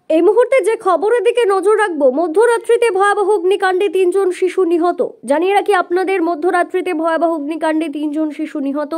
এই মুহূর্তে যে খবরের দিকে নজর রাখবো, মধ্যরাত্রিতে ভয়াবহ অগ্নিকাণ্ডে 3জন শিশু নিহত। জানিয়ে রাখি আপনাদের, মধ্যরাত্রিতে ভয়াবহ অগ্নিকাণ্ডে 3জন শিশু নিহত।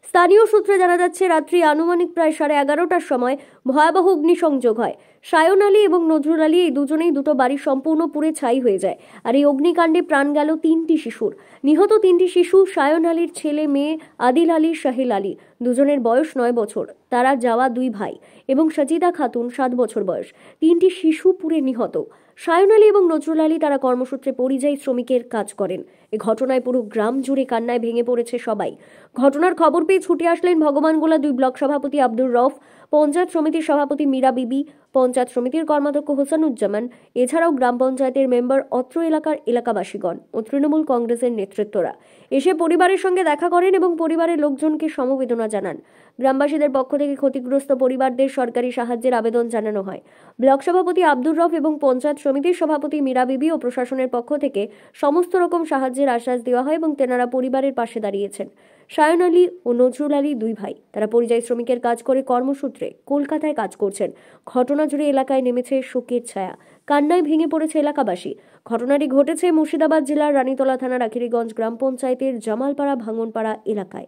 স্থানীয় সূত্রে জানা যাচ্ছে, রাত্রি আনুমানিক প্রায় 11:30টার সময় ভয়াবহ অগ্নিসংযোগ হয়। সায়ন আলী এবং নজরুল আলী, এই দুজনেই দুটো বাড়ি সম্পূর্ণ পুড়ে ছাই হয়ে যায়। আর এই অগ্নিকাণ্ডে প্রাণ গেল 3টি শিশুর। নিহত 3টি শিশু সায়ন আলীর ছেলে মেয়ে আদিল আলী, সাহিল আলী, দুজনের বয়স 9 বছর। তারা যাওয়া 2 ভাই এবং সাজিদা খাতুন 7 বছর বয়স। 3টি শিশু পুড়ে নিহত। সায়ন আলী এবং নজরুল আলী তারা কর্মসূত্রে পরিযায়ী শ্রমিকের কাজ করেন। এই ঘটনায় পুরো গ্রাম জুড়ে কান্নায় ভেঙে পড়েছে সবাই। ঘটনার খবর পেয়ে ছুটে আসলেন ভগবানগোলা 2 ব্লক সভাপতি আব্দুর রউফ, পঞ্চায়েত সমিতির সভাপতি মীরা বিবি, পঞ্চায়েত সমিতির কর্মাধ্যক্ষ হোসেনুজ্জামান, এছাড়াও গ্রাম পঞ্চায়েতের মেম্বার, অত্র এলাকার এলাকাবাসীগণ ও তৃণমূল কংগ্রেসের নেতৃত্বরা এসে পরিবারের সঙ্গে দেখা করেন এবং পরিবারের লোকজনকে সমবেদনা জানান। গ্রামবাসীদের পক্ষ থেকে ক্ষতিগ্রস্ত পরিবারদের সরকারি সাহায্যের আবেদন জানানো হয়। ব্লক সভাপতি আব্দুর রউফ এবং পঞ্চায়েত সমিতির সভাপতি মীরা বিবি ও প্রশাসনের পক্ষ থেকে সমস্ত রকম সাহায্যের আশ্বাস দেওয়া হয় এবং তেনারা পরিবারের পাশে দাঁড়িয়েছেন। সায়ন আলী ও নজরুল আলী 2 ভাই, তারা পরিযায়ী শ্রমিকের কাজ করে কর্মসূত্রে কলকাতায় কাজ করছেন। ঘটনা জুড়ে এলাকায় নেমেছে শোকের ছায়া, কান্নায় ভেঙে পড়েছে এলাকাবাসী। ঘটনাটি ঘটেছে মুর্শিদাবাদ জেলার রানীতলা থানার আখিরিগঞ্জ গ্রাম পঞ্চায়েতের জামালপাড়া ভাঙনপাড়া এলাকায়।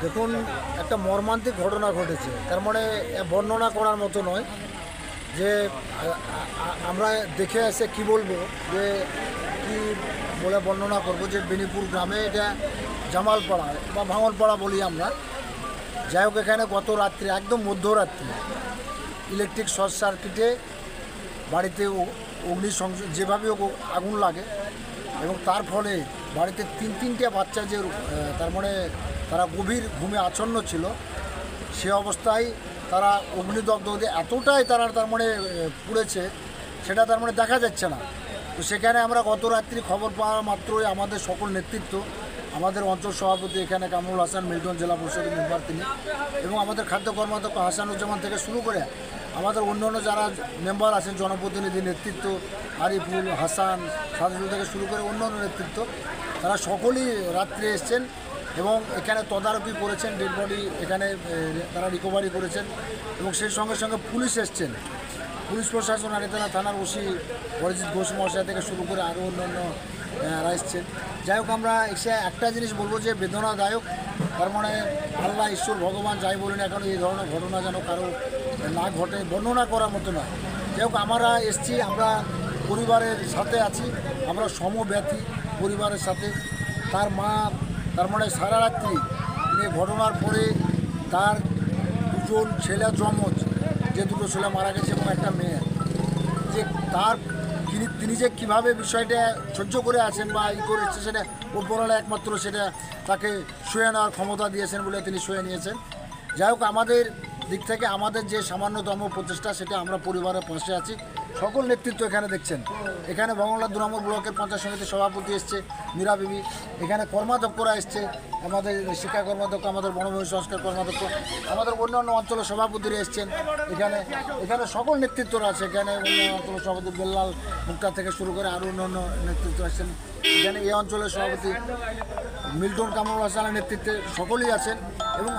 দেখুন, একটা মর্মান্তিক ঘটনা ঘটেছে। তার মানে বর্ণনা করার মতো নয়, যে আমরা দেখে এসে কি বলবো, যে কি বলে বর্ণনা করব, যে বেনিপুর গ্রামে এটা জামালপাড়া বা ভাঙনপাড়া বলি আমরা। যাই হোক, এখানে গত রাত্রে একদম মধ্যরাত্রি ইলেকট্রিক শর্ট সার্কিটে বাড়িতে অগ্নিসংযোগ, যেভাবে আগুন লাগে এবং তার ফলে বাড়িতে 3-3টে বাচ্চা, যে তার মানে তারা গভীর ঘুমে আচ্ছন্ন ছিল, সে অবস্থায় তারা অগ্নিদগ্ধ হতে এতটাই তারা তার মানে পুড়েছে, সেটা তার মানে দেখা যাচ্ছে না। তো সেখানে আমরা গত রাত্রি খবর পাওয়া মাত্রই আমাদের সকল নেতৃত্ব, আমাদের অঞ্চল সভাপতি এখানে কামরুল হাসান, মিল্টন জেলা পরিষদের মেম্বার তিনি, এবং আমাদের খাদ্য কর্মাধ্যক্ষ হাসানুজ্জামান থেকে শুরু করে আমাদের অন্যান্য যারা মেম্বার আছেন, জনপ্রতিনিধি নেতৃত্ব, আরিফুল, হাসান, সাজুল থেকে শুরু করে অন্যান্য নেতৃত্ব, তারা সকলেই রাত্রে এসছেন এবং এখানে তদারকি করেছেন। ডেড বডি এখানে তারা রিকভারি করেছেন এবং সেই সঙ্গে সঙ্গে পুলিশ এসছেন। পুলিশ প্রশাসন, রানীতলা থানার ওসি অরিজিৎ ঘোষ মহাশয় থেকে শুরু করে আরও অন্যান্য এসছেন। যাই হোক, আমরা এসে একটা জিনিস বলবো, যে বেদনাদায়ক। তার মানে আল্লাহ, ঈশ্বর, ভগবান যাই বলেন এখন, এই ধরনের ঘটনা যেন কারো না ঘটে, বর্ণনা করার মতো নয়। যাই হোক, আমরা এসছি, আমরা পরিবারের সাথে আছি, আমরা সমব্যথী পরিবারের সাথে। তার মা, তার মানে সারা রাত্রি ঘটনার পরে তার 2জন ছেলে জমজ, যে 2টো ছেলে মারা গেছে এবং একটা মেয়ে, যে তার তিনি যে কীভাবে বিষয়টা সহ্য করে আছেন বা করেছে, সেটা উপরওয়ালা একমাত্র সেটা তাকে শুয়ে নেওয়ার ক্ষমতা দিয়েছেন বলে তিনি শুয়ে নিয়েছেন। যাই হোক, আমাদের দিক থেকে আমাদের যে সামান্যতম প্রচেষ্টা, সেটা আমরা পরিবারের পাশে আছি। সকল নেতৃত্ব এখানে দেখছেন। এখানে ভাঙনপাড়া 2 নম্বর ব্লকের পঞ্চায়েত সমিতির সভাপতি এসছে মীরা বিবি, এখানে কর্মাধ্যক্ষরা এসছে, আমাদের শিক্ষা কর্মাধ্যক্ষ, আমাদের বনভূমি সংস্কার কর্মাধ্যক্ষ, আমাদের অন্যান্য অঞ্চলের সভাপতিরা এসছেন। এখানে সকল নেতৃত্বরা আছে। এখানে অন্যান্য অঞ্চলের সভাপতি বেল্লাল মুক্তা থেকে শুরু করে আরও অন্যান্য নেতৃত্ব আসছেন। এখানে এই অঞ্চলের সভাপতি মিল্টন কামরুল হাসানের নেতৃত্বে সকলেই আছেন। এবং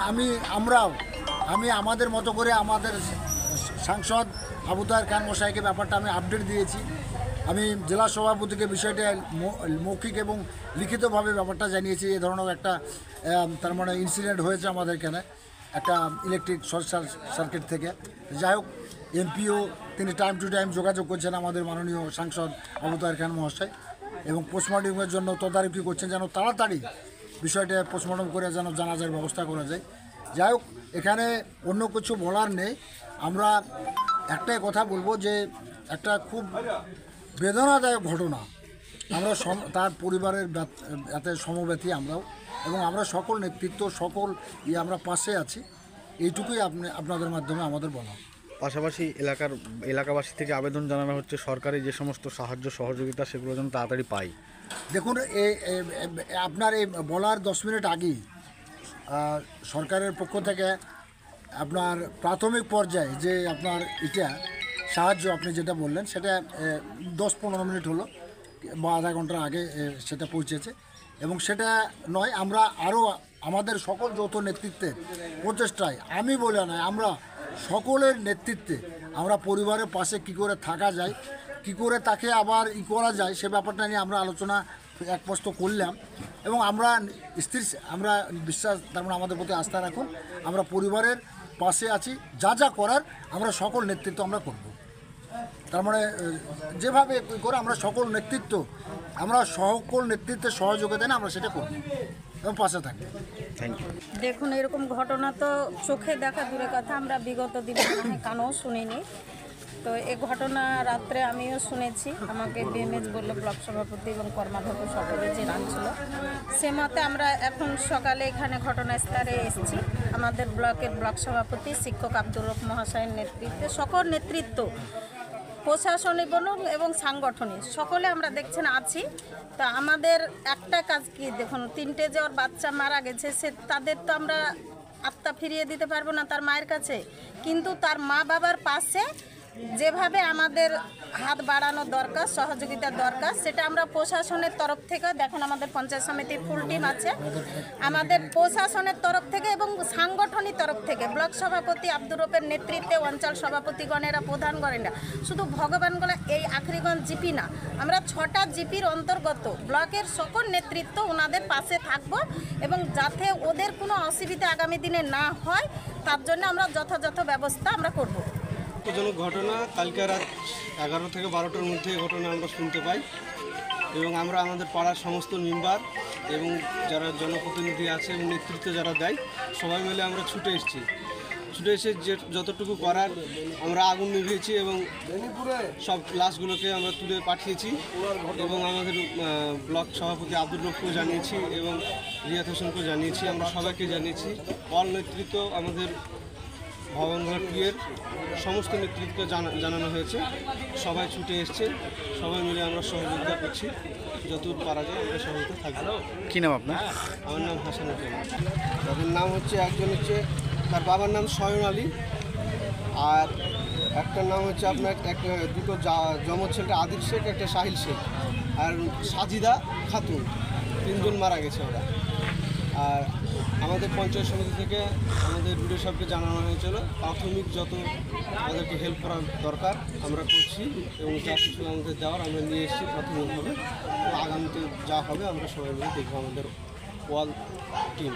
আমি আমাদের মতো করে আমাদের সাংসদ আবু তাহের খান মশাইকে ব্যাপারটা আমি আপডেট দিয়েছি। আমি জেলা সভাপতিকে বিষয়টা মৌখিক এবং লিখিতভাবে ব্যাপারটা জানিয়েছি। এ ধরনের একটা তার মানে ইনসিডেন্ট হয়েছে আমাদের এখানে একটা ইলেকট্রিক শর্ট সার্কিট থেকে। যাই হোক, এমপিও তিনি টাইম টু টাইম যোগাযোগ করছেন আমাদের মাননীয় সাংসদ আবু তাহের খান মহাশয়, এবং পোস্টমর্টমের জন্য তদারকি করছেন, যেন তাড়াতাড়ি বিষয়টা পোস্টমর্টম করে যেন জানাজার ব্যবস্থা করা যায়। যাই হোক, এখানে অন্য কিছু বলার নেই। আমরা একটাই কথা বলবো, যে একটা খুব বেদনাদায়ক ঘটনা। আমরা তার পরিবারের এতে সমব্যথী আমরাও, এবং আমরা সকল নেতৃত্ব, সকল আমরা পাশে আছি। এইটুকুই আপনাদের মাধ্যমে আমাদের বলা। পাশাপাশি এলাকাবাসী থেকে আবেদন জানানো হচ্ছে, সরকারি যে সমস্ত সাহায্য সহযোগিতা সেগুলো যেন তাড়াতাড়ি পাই। দেখুন, আপনার এই বলার 10 মিনিট আগেই সরকারের পক্ষ থেকে আপনার প্রাথমিক পর্যায়ে যে আপনার সাহায্য আপনি যেটা বললেন, সেটা 10-15 মিনিট হলো বা আধা ঘন্টার আগে সেটা পৌঁছেছে। এবং সেটা নয়, আমরা আরও আমাদের সকল যৌথ নেতৃত্বের প্রচেষ্টায়, আমি বলে নয়, আমরা সকলের নেতৃত্বে আমরা পরিবারের পাশে কি করে থাকা যায়, কি করে তাকে আবার করা যায়, সে ব্যাপারটা নিয়ে আমরা আলোচনা একমত করলাম। এবং আমরা আমরা বিশ্বাস, তার মানে আমাদের প্রতি আস্থা রাখুন, আমরা পরিবারের পাশে আছি, যা যা করার আমরা সকল নেতৃত্ব আমরা করব। তার মানে যেভাবে করে আমরা সকল নেতৃত্বের সহযোগিতা না আমরা সেটা করব এবং পাশে থাকবো। Thank you. দেখুন, এরকম ঘটনা তো চোখে দেখা দূরের কথা, আমরা বিগত দিনে কানেও শুনিনি। তো এই ঘটনা রাত্রে আমিও শুনেছি, আমাকে বিএমএস বললো, ব্লক সভাপতি এবং কর্মাধ্যক্ষ সকলে যে রাঁধছিল, সে মতে আমরা এখন সকালে এখানে ঘটনাস্থলে এসেছি। আমাদের ব্লকের ব্লক সভাপতি শিক্ষক আব্দুর রব মহাশয়ের নেতৃত্বে সকল নেতৃত্ব, প্রশাসনিক এবং সাংগঠনিক সকলে আমরা দেখছেন আছি। তো আমাদের একটা কাজ কি, দেখুন 3টে যে ওর বাচ্চা মারা গেছে, তাদের তো আমরা আত্মা ফিরিয়ে দিতে পারবো না তার মায়ের কাছে, কিন্তু তার মা বাবার পাশে যেভাবে আমাদের হাত বাড়ানো দরকার, সহযোগিতার দরকার, সেটা আমরা প্রশাসনের তরফ থেকে, দেখুন আমাদের পঞ্চায়েত সমিতির ফুল টিম আছে, আমাদের প্রশাসনের তরফ থেকে এবং সাংগঠনিক তরফ থেকে ব্লক সভাপতি আব্দুর রবের নেতৃত্বে অঞ্চল সভাপতিগণেরা, প্রধানগণেরা, শুধু ভগবানগোলা এই আখরিগঞ্জ জিপি না, আমরা 6টা জিপির অন্তর্গত ব্লকের সকল নেতৃত্ব ওনাদের পাশে থাকব এবং যাতে ওদের কোনো অসুবিধা আগামী দিনে না হয় তার জন্য আমরা যথাযথ ব্যবস্থা আমরা করব। দুঃখজনক ঘটনা, কালকে রাত 11 থেকে 12টার মধ্যে এই ঘটনা আমরা শুনতে পাই এবং আমরা আমাদের পাড়ার সমস্ত মেম্বার এবং যারা জনপ্রতিনিধি আছে এবং নেতৃত্ব যারা দেয় সবাই মিলে আমরা ছুটে এসেছি। ছুটে এসে যে যতটুকু করার আমরা আগুন নিভিয়েছি এবং সব লাশগুলোকে আমরা তুলে পাঠিয়েছি এবং আমাদের ব্লক সভাপতি আব্দুর রবকেও জানিয়েছি এবং রিয়াত হোসেনকেও জানিয়েছি, আমরা সবাইকে জানিয়েছি। অল নেতৃত্ব আমাদের ভবনঘাট টুয়ের সমস্ত নেতৃত্বকে জানানো হয়েছে, সবাই ছুটে এসছে, সবাই মিলে আমরা সহযোগিতা করছি, যতদূর পারা যায় আমরা সহযোগিতা থাকবো। কী নাম আপনার? আমার নাম হাসানুজ্জামান। তাদের নাম হচ্ছে, একজন হচ্ছে তার বাবার নাম সয়ন আলী, আর একটার নাম হচ্ছে আপনার দুটো জমজ ছেলেটা আদিল শেখ, একটা সাহিল শেখ, আর সাজিদা খাতুন, 3জন মারা গেছে ওরা। আর আমাদের পঞ্চায়েত সমিতি থেকে আমাদের বিডিও সাহেবকে জানানো হয়েছিল প্রাথমিক যত আমাদেরকে হেল্প করার দরকার আমরা করছি এবং যা কিছু আমাদের দেওয়ার আমরা নিয়ে এসেছি প্রাথমিকভাবে। আগামীতে যা হবে আমরা সবাই মিলে দেখবো, আমাদের ওয়াল টিম।